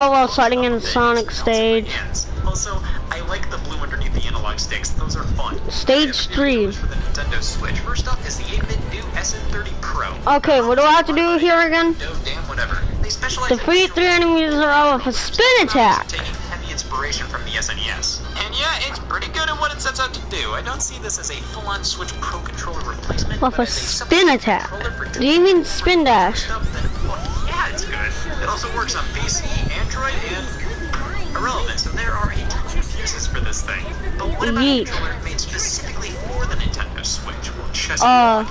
Oh, while fighting in Sonic stage. Also, I like the blue underneath the analog sticks. Those are fun. Stage 3. For the Nintendo Switch. First up is the 8-bit new SN30 Pro. Okay, what do I have to do here again? No, damn whatever. They specialize defeat 3 enemies are all with a spin attack. Taking heavy inspiration from the SNES. And yeah, it's pretty good at what it sets out to do. I don't see this as a full-on Switch Pro controller replacement. With a spin attack. Do you mean spin dash? Yeah, it's good. It also works on PC, Android, and irrelevant. So there are a ton of uses for this thing. But what about a controller made specifically for the Nintendo Switch? Well, just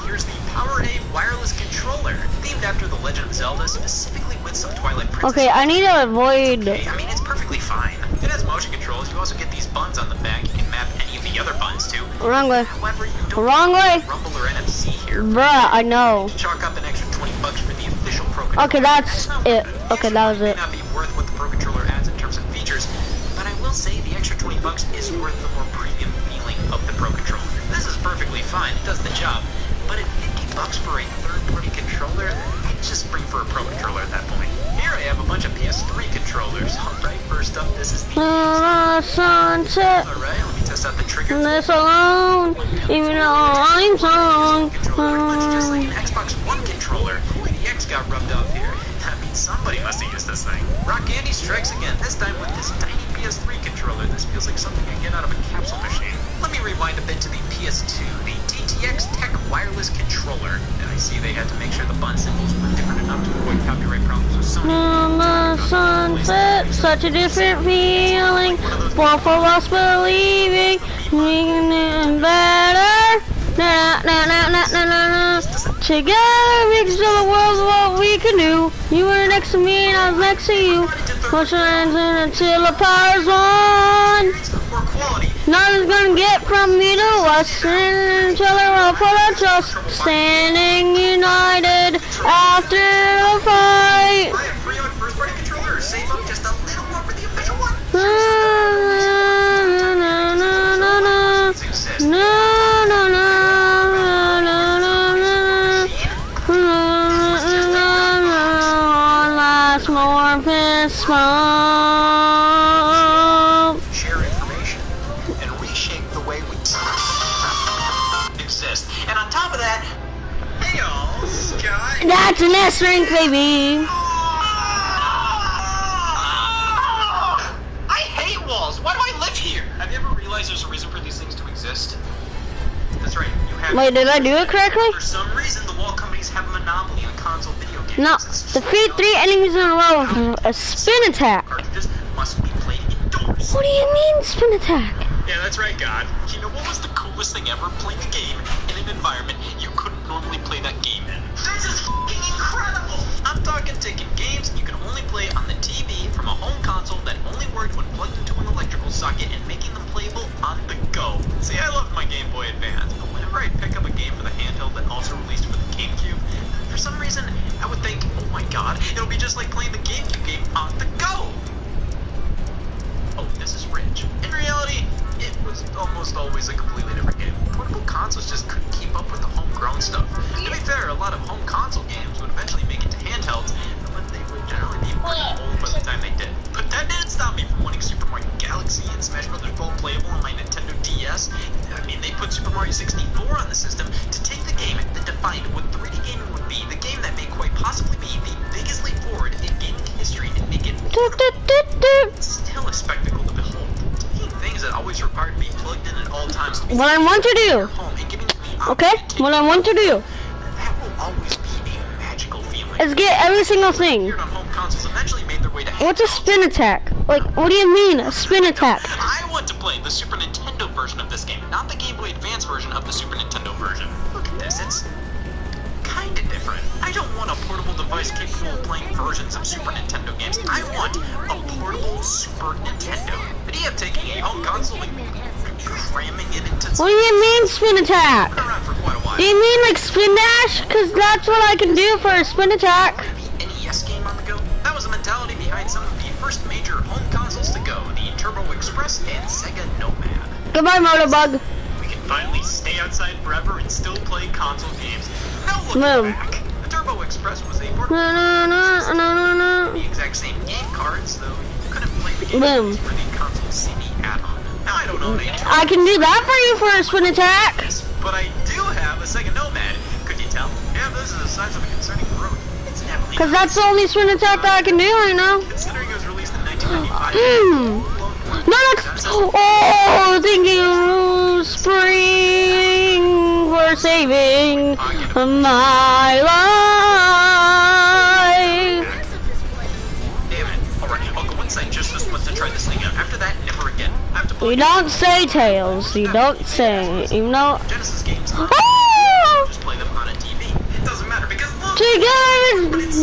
here's the Power A wireless controller, themed after The Legend of Zelda, specifically with some Twilight Princess. Okay, I need to avoid. Okay, I mean, it's perfectly fine. It has motion controls. You also get these buttons on the back. You can map any of the other buttons to. Wrong way. However, you don't Wrong way. Rumble or NFC here. Bruh, I know. Chalk up an extra $20 for the official Pro controller. Okay, that's it. Okay, that was it. May not be worth what the Pro controller adds in terms of features, but I will say the extra $20 is worth the more premium feeling of the Pro controller. This is perfectly fine. It does the job. But at $50 for a third-party controller, I'd just spring for a Pro controller at that point. Here I have a bunch of PS3 controllers. Alright, first up, this is the sunset. Alright, let me test out the trigger. This alone, even though I'm song. It's just like an Xbox One controller. The X got rubbed off here. That means somebody must have used this thing. Rock Andy strikes again, this time with this tiny PS3 controller. This feels like something I get out of a capsule machine. Let me rewind a bit to the PS2, the DTX Tech wireless controller. And I see they had to make sure the button symbols were different enough to avoid copyright problems with Sony. Sunset, such a different feeling. One for us believing we can do better. Together we can show the world what we can do. You were next to me and I was next to you. Push your hands in until the power's on. Nothing's gonna get from me to us. And each other will put our trust. Standing united after the fight. More fist bump. Share information and reshape the way we exist. And on top of that, hey y'all, Sky. That's an S rank, baby. I hate walls. Why do I live here? Have you ever realized there's a reason for these things to exist? That's right. You have. Wait, did I do it correctly? For some reason, the wall companies have a monopoly on console video games. No, defeat 3 enemies in a row with a spin attack. Cartridges must be played indoors. What do you mean spin attack? Yeah, that's right, God. You know what was the coolest thing ever? Playing a game in an environment you couldn't normally play that game in. This is f***ing incredible! I'm talking taking games you can only play on the TV from a home console that only worked when plugged into an electrical socket and making them playable on the go. See, I love my Game Boy Advance, but whenever I pick up a game for the handheld that also released for the GameCube, for some reason, I would think, oh my god, it'll be just like playing the GameCube game on the go! Oh, this is rich. In reality, it was almost always a completely different game. Portable consoles just couldn't keep up with the homegrown stuff. To be fair, a lot of home console games would eventually make it to handhelds, but they would generally be pretty old by the time they did. But that didn't stop me from wanting Super Mario Galaxy and Smash Bros. Both playable on my Nintendo DS. I mean, they put Super Mario 64 on the system to take the game that defined what 3D gaming would be, the game that may quite possibly be the biggest leap forward in gaming history, and make it still a spectacle to behold. Taking things that always required to be plugged in at all times. What I want to do. Okay, what I want to do. That will always be a magical feeling. Is get every single thing. What's a spin attack? Like, what do you mean, a spin attack? I want to play the Super Nintendo version of this game, not the Game Boy Advance version of the Super Nintendo version. Look at this, it's kinda different. I don't want a portable device capable of playing versions of Super Nintendo games. I want a portable Super Nintendo. The idea of taking a home console and cramming it into... What do you mean spin attack? Been around for quite a while. Do you mean like spin dash? Cause that's what I can do for a spin attack. The NES game on the go? That was the mentality behind some of the first major home consoles to go. The Turbo Express and Sega Nomad. Goodbye, Motobug. We can finally stay outside forever and still play console games. Now look back. The Turbo Turbo Express was a portable. The exact same game cards, though you couldn't play the game for the console CD add-on. Now I don't own a I can do that for you for a spin attack. But I do have a Sega Nomad. Could you tell? Yeah, this is the size of a concerning growth. Incidentally, because that's the only spin attack that I can do right now. Considering it was released in 1995. No, oh, thank you, Spring, for saving my life. Damn it. Alright, I'll go inside just this once to try this thing out. After that, never again. I have to play. You don't say, Tails. You don't say. You know. Genesis games. Oh! Just play them on a TV. It doesn't matter because look. Together.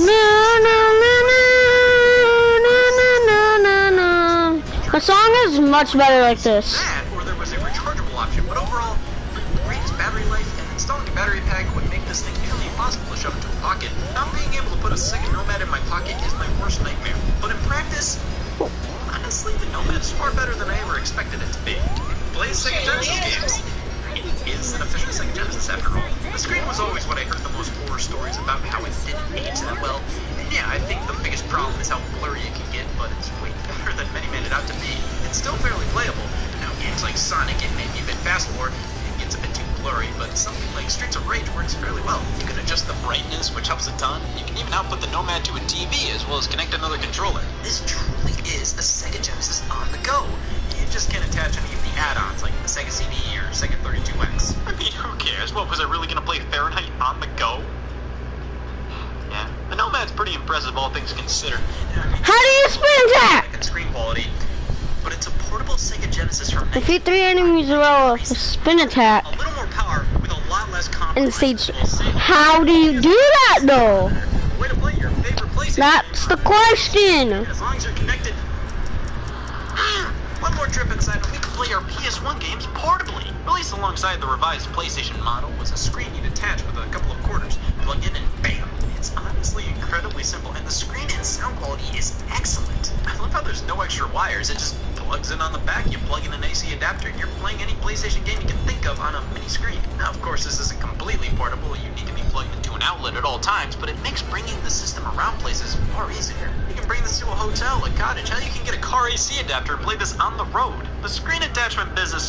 The song is much better like this. That, or there was a rechargeable option, but overall, the greatest battery life and installing a battery pack would make this thing nearly impossible to shove into a pocket. Not being able to put a Sega Nomad in my pocket is my worst nightmare. But in practice, honestly, the Nomad is far better than I ever expected it to be. Play Sega Genesis games. It is an official Sega Genesis after all. The screen was always what I heard the most horror stories about how it didn't age that well. And yeah, I think the biggest problem is how blurry it can get, but it's way better than many made it out to be. It's still fairly playable. Now, games like Sonic, it may be a bit fast forward, it gets a bit too blurry, but something like Streets of Rage works fairly well. You can adjust the brightness, which helps a ton. You can even output the Nomad to a TV, as well as connect another controller. This truly is a Sega Genesis on the go. You just can't attach any of the add-ons, like the Sega CD or Sega 32X. I mean, who cares? What, was I really gonna play Fahrenheit on the go? Yeah, the Nomad's pretty impressive, all things considered. How do you spin attack? And screen quality, but it's a portable Sega Genesis from Defeat 3 enemies in a row with a spin attack. a little more power with a lot less And compromise. stage. How do you do that though? Way to play your favorite PlayStation. That's the question. As long as you're connected. One more trip inside and we can play our PS1 games portably. Released alongside the revised PlayStation model was a screen you'd attach with a couple of quarters. Plug in and bam. It's honestly incredibly simple, and the screen and sound quality is excellent. I love how there's no extra wires. It just plugs in on the back, you plug in an AC adapter, and you're playing any PlayStation game you can think of on a mini screen. Now, of course, this isn't completely portable. You need to be plugged into an outlet at all times, but it makes bringing the system around places far easier. You can bring this to a hotel, a cottage. Hell, you can get a car AC adapter and play this on the road. The screen attachment business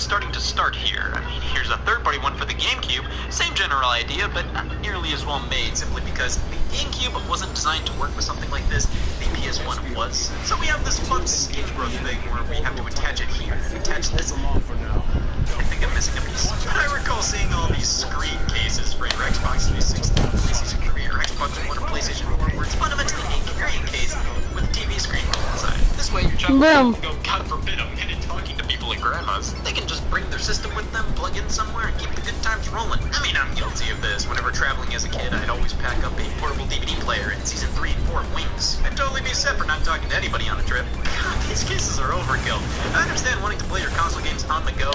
starting to start here. I mean, here's a third-party one for the GameCube. Same general idea, but not nearly as well made, simply because the GameCube wasn't designed to work with something like this. The PS1 was. So we have this fun stage growth thing where we have to attach it here and attach this. I think I'm missing a piece. But I recall seeing all these screen cases for your Xbox 360, PlayStation 3, or Xbox One, or PlayStation 4, where it's fundamentally a carrying case with a TV screen inside. This way your child can go, God forbid, a minute talking to people at grandma's. They can just bring their system with them, plug in somewhere, and keep the good times rolling. I mean, I'm guilty of this. Whenever traveling as a kid, I'd always pack up a portable DVD player in Season 3 and 4 of Wings. I'd totally be set for not talking to anybody on a trip. God, these cases are overkill. I understand wanting to play your console games on the go,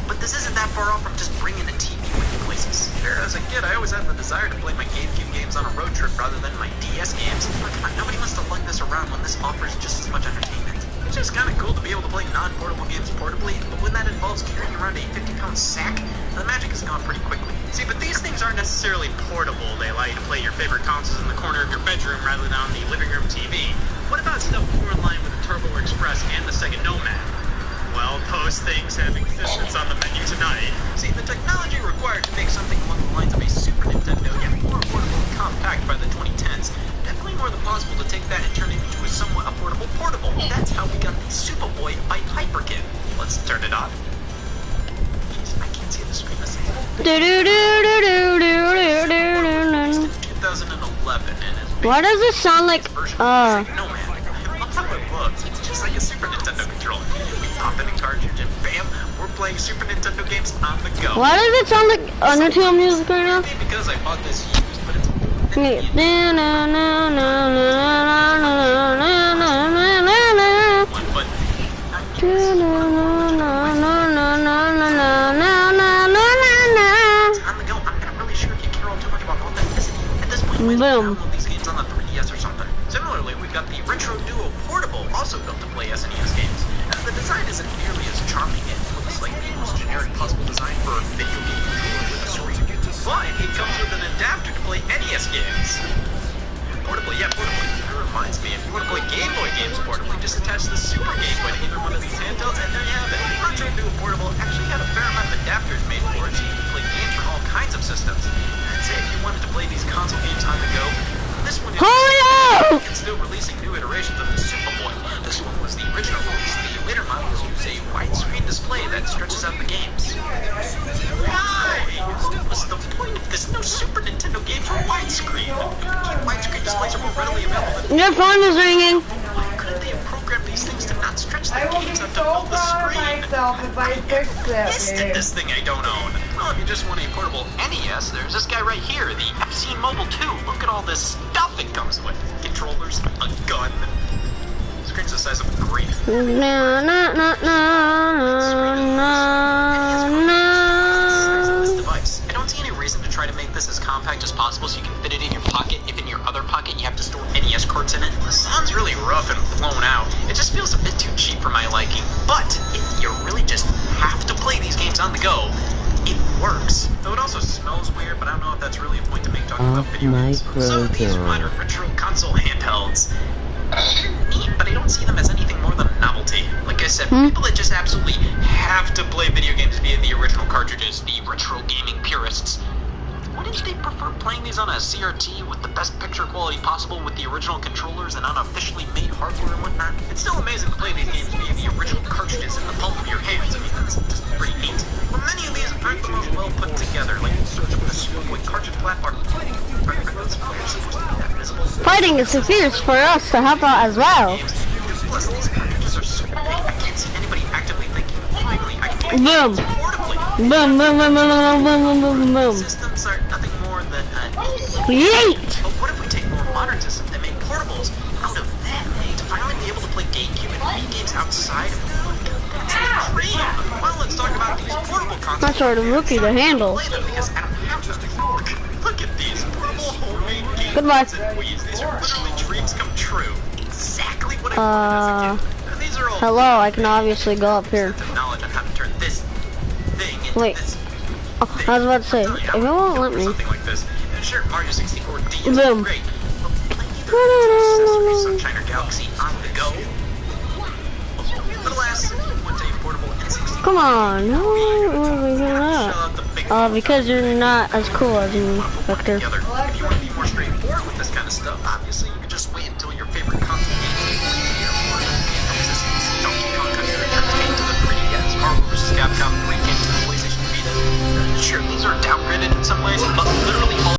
but this isn't that far off from just bringing a TV with you places. As a kid, I always had the desire to play my GameCube games on a road trip rather than my DS games. But nobody wants to lug this around when this offers just as much entertainment. It's just kind of cool to be able to play non-portable games portably, but when that involves carrying around a 50-pound sack, the magic is gone pretty quickly. See, but these things aren't necessarily portable. They allow you to play your favorite consoles in the corner of your bedroom rather than on the living room TV. What about stuff more in line with the Turbo Express and the Sega Nomad? Well, those things have existence on the menu tonight. See, the technology required to make something along the lines of a Super Nintendo yet more affordable and compact by the 2010s, definitely more than possible to take that and turn it into a somewhat affordable portable. That's how we got the Superboy by Hyperkin. Let's turn it on. Jeez, I can't see the screen this is 2011 and it's why does it sound like No man, I love how it looks. It's just like a Super Nintendo controller. Pop in a cartridge and bam, we're playing Super Nintendo games on the go. why does it sound like Undertale music right now? Maybe because I bought this used, but it's one button. On the go, I'm not really sure if you care all too much about authenticity. At this point, we download these games on the 3DS or something. Similarly, we've got the Retro Duo Portable, also built to play SNES games. The design isn't nearly as charming. It looks like the most generic possible design for a video game controller with a screen. but it comes with an adapter to play NES games. Portably, yeah, portably. That reminds me, if you want to play Game Boy games portably, just attach the Super Game Boy to either one of these handhelds, and there you have it. Retro Duo Portable actually got a fair amount of adapters made for it, so you can play games for all kinds of systems. I'd say if you wanted to play these console games on the go, this one is still releasing new iterations of the Super Boy. This one was the original release. The later models use a widescreen display that stretches out the games. Why? What was the point of this? No Super Nintendo games were widescreen. Widescreen displays are more readily available than... Your phone is ringing. Why couldn't they have programmed these things to not stretch the games out to fill the screen? I listed this thing I don't own. Well, if you just want a portable NES, there's this guy right here, the FC Mobile 2. Look at all this stuff it comes with. Controllers, a gun. Screen's the size of a grape. No. Device. I don't see any reason to try to make this as compact as possible so you can fit it in your pocket. If in your other pocket you have to store NES carts in it. The sound's really rough and blown out. It just feels a bit too cheap for my liking. But if you really just have to play these games on the go, it works. Though it also smells weird, but I don't know if that's really a point to make talking about video games. So these modern retro console handhelds, neat, but I don't see them as anything more than a novelty. Like I said, people that just absolutely have to play video games via the original cartridges, the retro gaming purists, wouldn't they prefer playing these on a CRT with the best picture quality possible with the original controllers and unofficially made hardware and whatnot? It's still amazing to play these games via the original cartridges in the palm of your hands. I mean, that's just pretty neat. But many of these aren't the most well put together, like search for the Super Boy cartridge platform. Fighting is too fierce for us to help out as well. Plus, these cartridges are so big, I can't see anybody actively thinking, finally, I can Boom. play portably. Boom, boom, boom, boom, boom, boom, boom. Systems are nothing more than Yeet! But what if we take more modern systems and make portables out of them to finally be able to play GameCube and Wii games outside of them? That's the dream! Well, let's talk about these portable consoles. That's sort of rookie to handle. Because I don't have them. Look at these portable homemade games Goodbye. and Wii's. These are literally dreams come true. Exactly what I wanted as a kid. These are all hello, I can obviously go up here. knowledge on how to turn this thing into Wait. this. Oh, I was about to say, if it won't let me. Something like this. And sure, Mario 64D is Boom. great. But playing either Sesame, Sunshine, or Galaxy on the go. But alas, if you want a portable N64, Come on, why are we doing that? Because you're not as cool as you, Vector. If you want to be more straightforward with this kind of stuff, obviously you can just wait until your favorite console games Donkey Kong Country Returns came to the 3DS, Marvel vs. Capcom 3 came to the PlayStation Vita. Sure, these are downgraded in some ways, but